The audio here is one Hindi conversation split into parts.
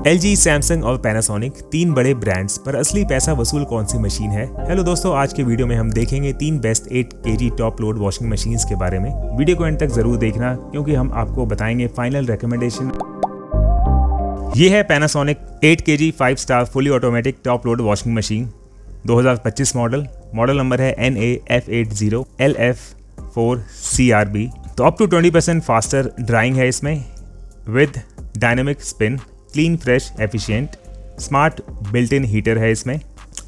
LG, सैमसंग और पैनासोनिक तीन बड़े ब्रांड्स पर असली पैसा वसूल कौन सी मशीन है। हेलो दोस्तों, आज के वीडियो में हम देखेंगे तीन best 8 kg top load washing machines के बारे में। वीडियो को एंड तक जरूर देखना क्योंकि हम आपको बताएंगे फाइनल रिकमेंडेशन। ये है Panasonic 8 kg 5 star fully automatic top load washing machine 2025 model number है NAF80LF4CRB। तो अप टू 20% फास्टर ड्राइंग है इसमें with dynamic spin, clean fresh efficient, smart built in heater है इसमें।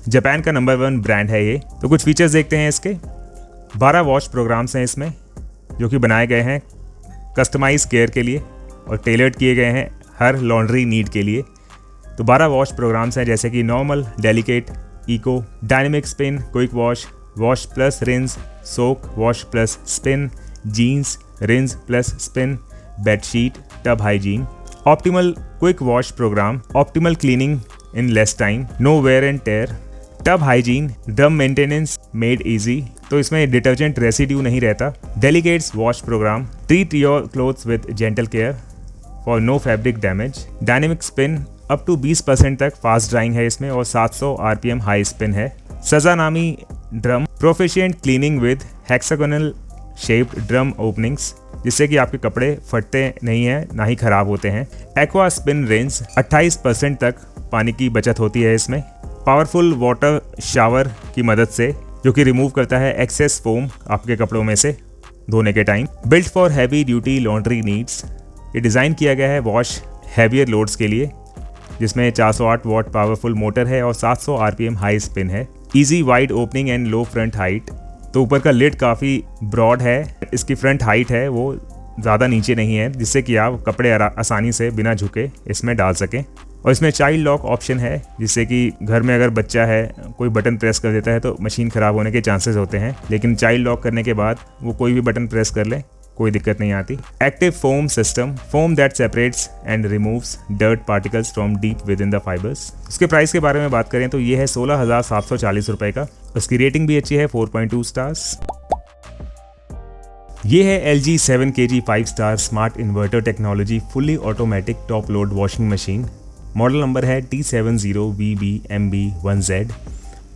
जापान का नंबर 1 ब्रांड है ये। तो कुछ फीचर्स देखते हैं इसके। 12 वॉश प्रोग्राम्स हैं इसमें जो कि बनाए गए हैं कस्टमाइज केयर के लिए और टेलर्ड किए गए हैं हर लॉन्ड्री नीड के लिए। तो 12 वॉश प्रोग्राम्स हैं जैसे कि normal, delicate, eco, dynamic spin, quick wash, wash plus rinse, soak, wash plus spin, jeans, rinse plus spin, bedsheet, tub hygiene. Optimal quick wash program, optimal cleaning in less time, no wear and tear, tub hygiene, drum maintenance made easy, तो इसमें डिटर्जेंट रेसिड्यू नहीं रहता। Delicates wash program, treat your clothes with gentle care for no fabric damage. Dynamic spin up to 20% तक फास्ट ड्राइंग है इसमें और 700 RPM हाई स्पिन है। सजा नामी drum, proficient cleaning with hexagonal shaped drum openings, जिससे कि आपके कपड़े फटते नहीं हैं ना ही खराब होते हैं। एक्वा स्पिन रेंज 28% तक पानी की बचत होती है इसमें। पावरफुल वाटर शावर की मदद से जो कि रिमूव करता है एक्सेस फोम आपके कपड़ों में से धोने के time. Built for heavy duty laundry needs, ये डिज़ाइन किया गया है वॉश हैवियर लोड्स के लिए, जिसमें 408 वॉट पावरफुल मोटर है और 700 RPM हाई स्पिन है। Easy wide opening and low front height, तो ऊपर का लिड काफ़ी ब्रॉड है, इसकी फ्रंट हाइट है वो ज़्यादा नीचे नहीं है, जिससे कि आप कपड़े आसानी से बिना झुके इसमें डाल सकें। और इसमें चाइल्ड लॉक ऑप्शन है, जिससे कि घर में अगर बच्चा है कोई बटन प्रेस कर देता है तो मशीन ख़राब होने के चांसेस होते हैं, लेकिन चाइल्ड लॉक करने के बाद वो कोई भी बटन प्रेस कर ले, कोई दिक्कत नहीं आती। Active foam system, foam that separates and removes dirt particles from deep with in the fibres. उसके प्राइस के बारे में बात करें तो ये है 16,740 रुपये का। उसकी रेटिंग भी अच्छी है, 4.2 स्टार्स। ये है LG 7 kg 5 star smart inverter technology fully automatic top load washing machine. Model number है T70VBMB1Z।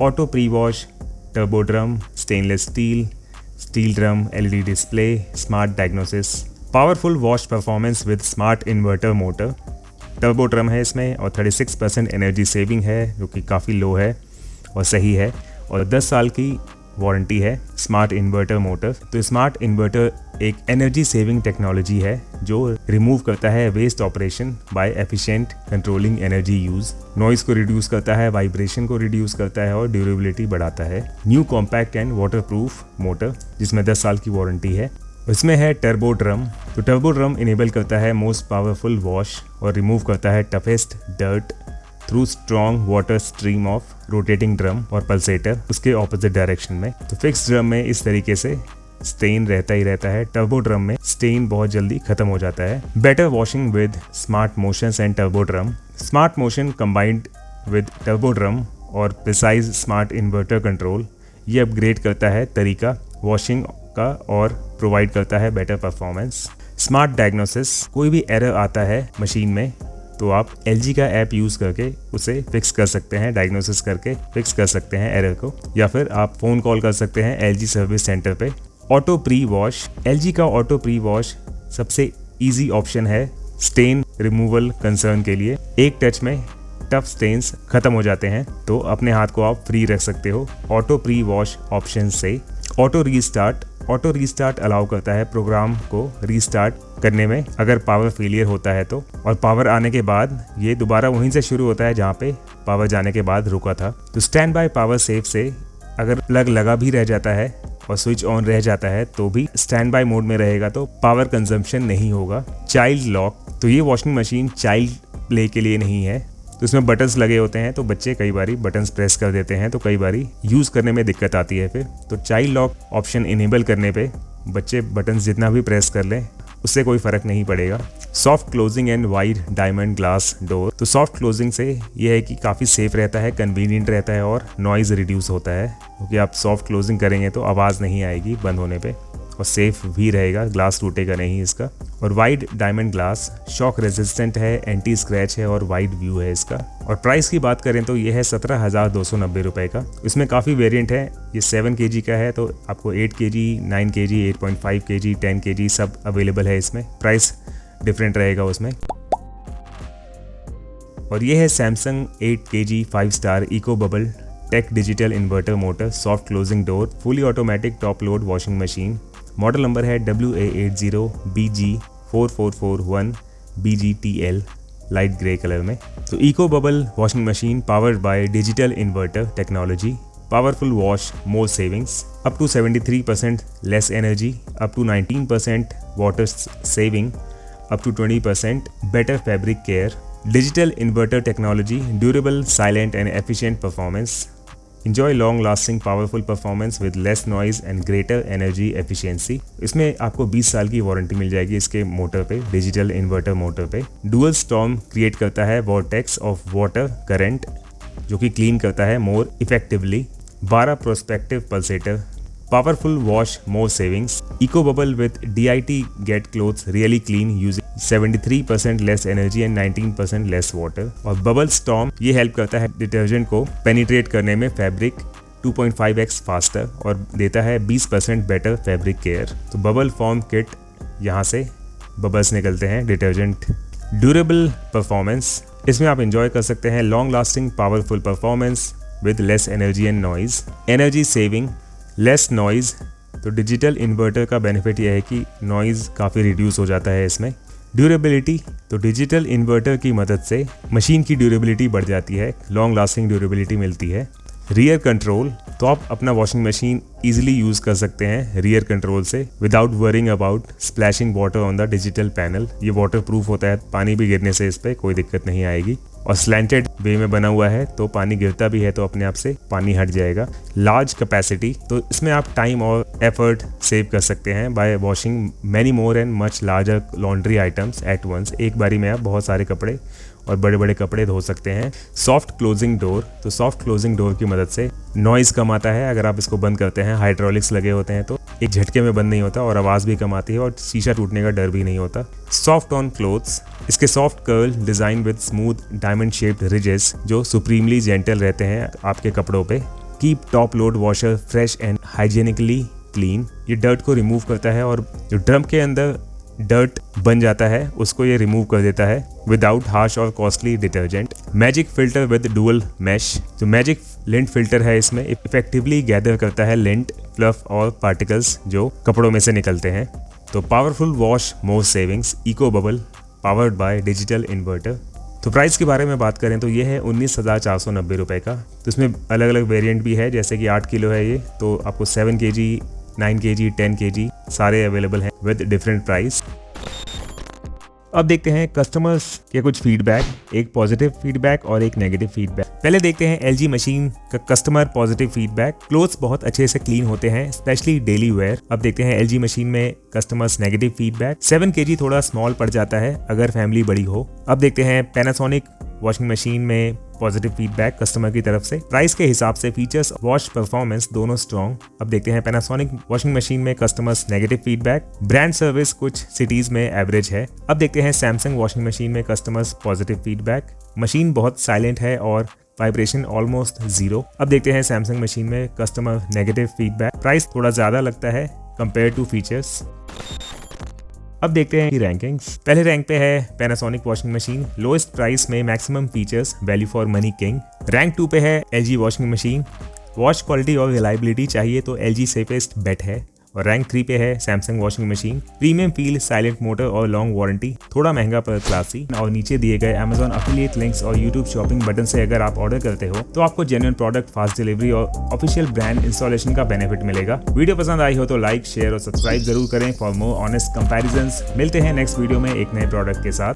Auto pre wash, turbo drum, stainless steel drum, LED display, smart diagnosis, powerful wash performance with smart inverter motor. Turbo drum है इसमें और 36% एनर्जी सेविंग है जो कि काफ़ी लो है और सही है, और 10 साल की वारंटी है। स्मार्ट इन्वर्टर मोटर, तो स्मार्ट इन्वर्टर एक एनर्जी सेविंग टेक्नोलॉजी है जो रिमूव करता है waste operation by efficient controlling energy use, noise को रिड्यूस करता है, वाइब्रेशन को रिड्यूस करता है और ड्यूरेबिलिटी बढ़ाता है। New compact and waterproof motor जिसमें 10 साल की वारंटी है। इसमें है टर्बो ड्रम, तो टर्बो ड्रम इनेबल करता है मोस्ट पावरफुल वॉश और रिमूव करता है toughest dirt through strong water stream of rotating drum और पल्सेटर उसके ऑपोजिट डायरेक्शन में। तो फिक्स ड्रम में इस तरीके से स्टेन रहता ही रहता है, टर्बो ड्रम में स्टेन बहुत जल्दी खत्म हो जाता है। Better washing with smart motions and turbo drum, smart motion combined with turbo drum और प्रिसाइज स्मार्ट इन्वर्टर कंट्रोल, ये अपग्रेड करता है तरीका वॉशिंग का और प्रोवाइड करता है बेटर परफॉर्मेंस। स्मार्ट डायग्नोसिस, कोई भी एरर आता है मशीन में तो आप LG का ऐप यूज़ करके उसे फिक्स कर सकते हैं, डायग्नोसिस करके फिक्स कर सकते हैं एरर को, या फिर आप फ़ोन कॉल कर सकते हैं LG सर्विस सेंटर पे। ऑटो प्री वॉश, LG का ऑटो प्री वॉश सबसे इजी ऑप्शन है स्टेन रिमूवल कंसर्न के लिए। एक टच में टफ स्टेन्स खत्म हो जाते हैं, तो अपने हाथ को आप फ्री रख सकते हो ऑटो प्री वॉश ऑप्शन से। ऑटो रीस्टार्ट अलाउ करता है प्रोग्राम को रीस्टार्ट करने में अगर पावर फेलियर होता है तो, और पावर आने के बाद ये दोबारा वहीं से शुरू होता है जहाँ पे पावर जाने के बाद रुका था। तो स्टैंड बाय पावर सेव से अगर प्लग लगा भी रह जाता है और स्विच ऑन रह जाता है तो भी स्टैंड बाय मोड में रहेगा, तो पावर कंजम्पशन नहीं होगा। चाइल्ड लॉक, तो ये वॉशिंग मशीन चाइल्ड प्ले के लिए नहीं है, तो इसमें बटन्स लगे होते हैं, तो बच्चे कई बारी बटन्स प्रेस कर देते हैं तो कई बारी यूज़ करने में दिक्कत आती है फिर। तो चाइल्ड लॉक ऑप्शन इनेबल करने पे बच्चे बटन्स जितना भी प्रेस कर लें उससे कोई फ़र्क नहीं पड़ेगा। Soft closing and wide diamond glass door, तो सॉफ्ट क्लोजिंग से यह है कि काफ़ी सेफ रहता है, कन्वीनियंट रहता है और नॉइज़ रिड्यूस होता है, क्योंकि आप सॉफ्ट क्लोजिंग करेंगे तो आवाज़ नहीं आएगी बंद होने पे। और सेफ भी रहेगा, ग्लास टूटेगा नहीं इसका। और wide diamond glass, shock resistant है, एंटी स्क्रैच है और वाइड व्यू है इसका। और प्राइस की बात करें तो ये है 17,290 रुपये का। इसमें काफ़ी वेरिएंट है, ये 7 kg का है तो आपको 8 kg, 9 kg, 8.5 kg, 10 kg सब अवेलेबल है इसमें, प्राइस डिफरेंट रहेगा उसमें। और ये है Samsung 8 kg 5 star eco bubble tech digital inverter motor, soft closing door, fully automatic top load washing machine. Model number है WA80BG4441BGTL, लाइट ग्रे कलर में। तो eco bubble washing machine powered by digital inverter technology, powerful wash, more savings, up to 73% less energy, up to 19% water saving, up to 20% better fabric care, digital inverter technology, durable, silent and efficient performance. Enjoy long-lasting powerful performance with less noise and greater energy efficiency. इसमें आपको 20 साल की वारंटी मिल जाएगी इसके मोटर पे, डिजिटल इन्वर्टर मोटर पे। डुअल स्टॉर्म क्रिएट करता है वॉर्टेक्स ऑफ वाटर करंट जो कि क्लीन करता है more effectively. 12 prospective pulsator, powerful wash, more savings, eco bubble with DIT get clothes really clean using 73% less energy and 19% less water। और bubble storm ये हेल्प करता है डिटर्जेंट को पेनिट्रेट करने में फैब्रिक 2.5x फास्टर और देता है 20% बेटर फैब्रिक केयर। तो बबल फॉर्म किट, यहाँ से बबल्स निकलते हैं डिटर्जेंट। ड्यूरेबल परफॉर्मेंस, इसमें आप इंजॉय कर सकते हैं long lasting powerful performance with less energy and noise. Energy saving, less noise, तो डिजिटल इन्वर्टर का बेनिफिट यह है कि नॉइज़ काफ़ी रिड्यूस हो जाता है इसमें। ड्यूरेबिलिटी, तो डिजिटल इन्वर्टर की मदद से मशीन की ड्यूरेबिलिटी बढ़ जाती है, लॉन्ग लास्टिंग ड्यूरेबिलिटी मिलती है। रियर कंट्रोल, तो आप अपना वॉशिंग मशीन ईजिली यूज़ कर सकते हैं रियर कंट्रोल से without worrying about splashing water on the digital panel. ये वाटर प्रूफ होता है, पानी भी गिरने से इस पर कोई दिक्कत नहीं आएगी। और स्लैंटेड वे में बना हुआ है तो पानी गिरता भी है तो अपने आप से पानी हट जाएगा। लार्ज कैपेसिटी, तो इसमें आप टाइम और एफर्ट सेव कर सकते हैं by washing many more and much larger laundry items at once. एक बारी में आप बहुत सारे कपड़े और बड़े बड़े कपड़े धो सकते हैं। सॉफ्ट क्लोजिंग डोर, तो सॉफ्ट क्लोजिंग डोर की मदद से नॉइज़ कम आता है अगर आप इसको बंद करते हैं। हाइड्रोलिक्स लगे होते हैं तो एक झटके में बंद नहीं होता और आवाज़ भी कम आती है और शीशा टूटने का डर भी नहीं होता। सॉफ्ट ऑन क्लोथ्स, इसके soft curl design with smooth diamond shaped ridges जो सुप्रीमली जेंटल रहते हैं आपके कपड़ों पे। Keep top load washer fresh and hygienically clean, ये डर्ट को रिमूव करता है और जो ड्रम के अंदर डर्ट बन जाता है उसको ये रिमूव कर देता है विदाउट हार्श और costly detergent. Magic filter with dual mesh, जो मैजिक लिंट फिल्टर है इसमें इफेक्टिवली गैदर करता है लिंट, फ्लफ और पार्टिकल्स जो कपड़ों में से निकलते हैं। तो powerful wash, more savings, eco bubble powered by digital inverter. तो प्राइस के बारे में बात करें तो ये है 19,490 रुपये का। तो इसमें अलग अलग वेरिएंट भी है, जैसे कि 8 किलो है ये तो आपको 7 kg, 9 kg, 10 kg सारे अवेलेबल हैं विद डिफरेंट प्राइस। अब देखते हैं कस्टमर्स के कुछ फीडबैक, एक पॉजिटिव फीडबैक और एक नेगेटिव फीडबैक। पहले देखते हैं LG मशीन का कस्टमर पॉजिटिव फीडबैक। क्लोथ्स बहुत अच्छे से क्लीन होते हैं, स्पेशली डेली वेयर। अब देखते हैं LG मशीन में कस्टमर्स नेगेटिव फीडबैक। 7 kg थोड़ा स्मॉल पड़ जाता है अगर फैमिली बड़ी हो। अब देखते हैं पैनासोनिक वॉशिंग मशीन में पॉजिटिव फीडबैक कस्टमर की तरफ से। प्राइस के हिसाब से फीचर्स, वॉश परफॉर्मेंस दोनों स्ट्रॉन्ग। अब देखते हैं पैनासोनिक वॉशिंग मशीन में customers negative feedback. Brand service कुछ सिटीज में एवरेज है। अब देखते हैं सैमसंग वॉशिंग मशीन में कस्टमर्स पॉजिटिव फीडबैक। मशीन बहुत साइलेंट है और वाइब्रेशन ऑलमोस्ट 0। अब देखते हैं सैमसंग मशीन में कस्टमर नेगेटिव फीडबैक। प्राइस थोड़ा ज़्यादा लगता है कंपेयर टू फीचर्स। अब देखते हैं रैंकिंग्स। पहले रैंक पे है Panasonic washing machine, lowest price में maximum features, value for money king. Rank 2 पे है LG washing machine, wash quality और रिलायबिलिटी चाहिए तो LG सेफेस्ट बेट है। और रैंक 3 पे है Samsung washing machine, premium feel, silent motor और लॉन्ग वारंटी, थोड़ा महंगा पर क्लासी। और नीचे दिए गए Amazon अफिलिएट लिंक्स और YouTube शॉपिंग बटन से अगर आप ऑर्डर करते हो तो आपको जेन्युइन प्रोडक्ट, फास्ट डिलीवरी और ऑफिशियल ब्रांड इंस्टॉलेशन का बेनिफिट मिलेगा। वीडियो पसंद आई हो तो लाइक, शेयर और सब्सक्राइब जरूर करें फॉर मोर ऑनेस्ट कंपैरिजंस। मिलते हैं नेक्स्ट वीडियो में एक नए प्रोडक्ट के साथ।